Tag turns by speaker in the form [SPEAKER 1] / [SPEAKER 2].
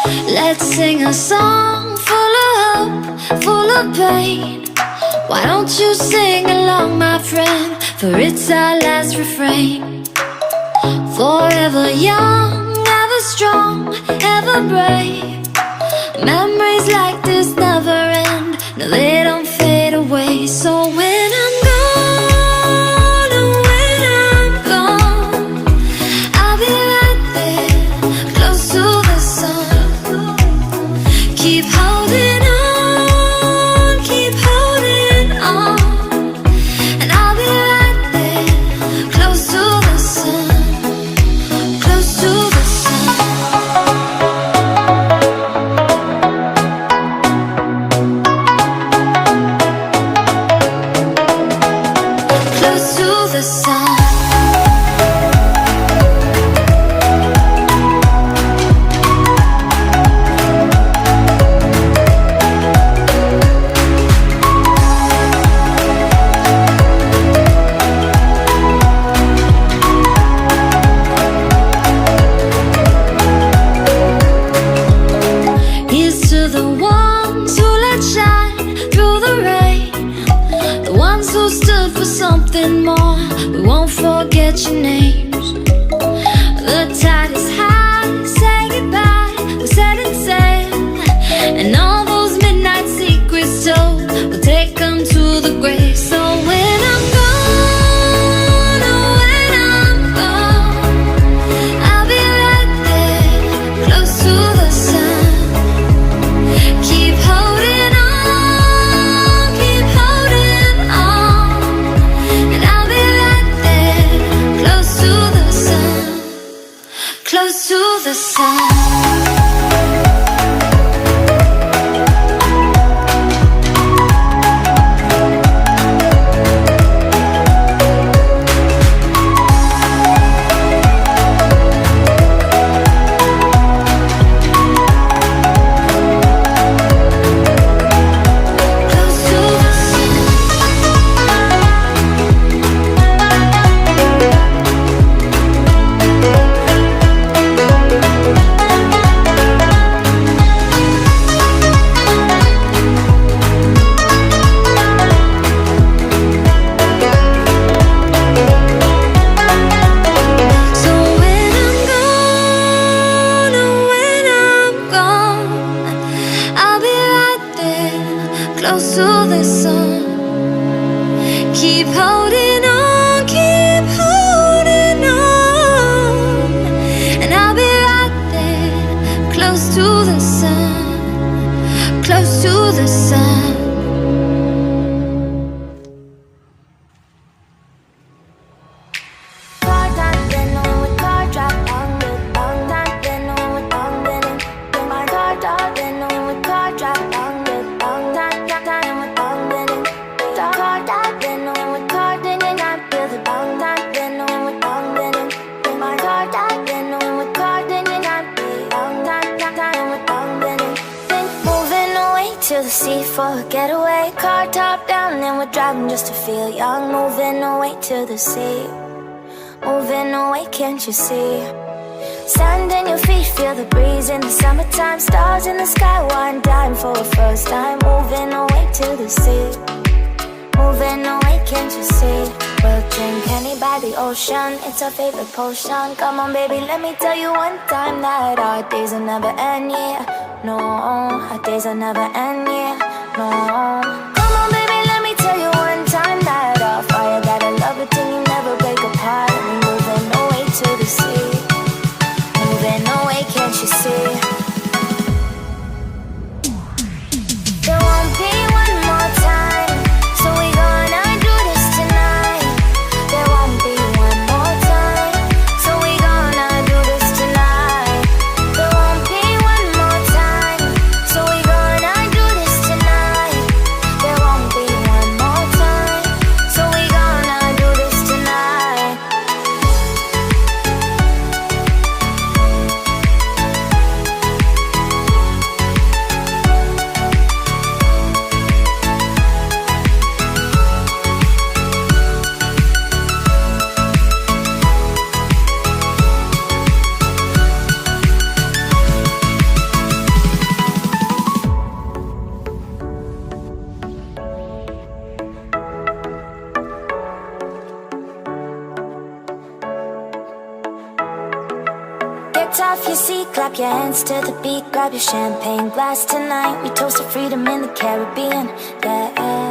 [SPEAKER 1] Let's sing a song full of hope, full of pain. Why don't you sing along, my friend? For it's our last refrain. Forever young, ever strong, ever brave. Memories like this never end. No, they don't fade away. So when I'm gone, oh, when I'm gone, I'll be right there, close to the sun. Keep holding on, keep holding on, and I'll be right there, close to the sun, close to the sun. Close to the sun. Here's to the ones who let shine through the rain, the ones who stood for something more. We won't forget your names. The tide is high, say goodbye, we're setting sail, and all those midnight secrets told, we'll take them to the grave. So when I'm gone, oh, when I'm gone, I'll be right there, close to the sun. Keep holding on, keep holding on, and I'll be right there, close to the sun, close to the sun. So when I'm gone, oh, when I'm gone, I'll be right there, close to the sun. Keep holding on, keep holding on, and I'll be right there, close to the sun, close to the sun. To the sea for a getaway, car top down, and we're driving just to feel young. Moving away to the sea, moving away, can't you see? Sand in your feet, feel the breeze in the summertime. Stars in the sky, one dime for a first time. Moving away to the sea, moving away, can't you see? We'll drink honey by the ocean, it's our favorite potion. Come on baby, let me tell you one time that our days will never end, yeah. No, our days will never end, yeah. No. Come on baby, let me tell you one time that our fire got a love it till you never break apart. And we moving away to the sea, moving away, can't you see? There won't be one more time, so we gonna do this tonight. There won't be one more time, so we gonna do this tonight. There won't be one more time, so we gonna do this tonight. There won't be one more time, so we gonna do this tonight.
[SPEAKER 2] Kicked off your seat, clap your hands to the beat. Grab your champagne glass tonight. We toast to freedom in the Caribbean, yeah.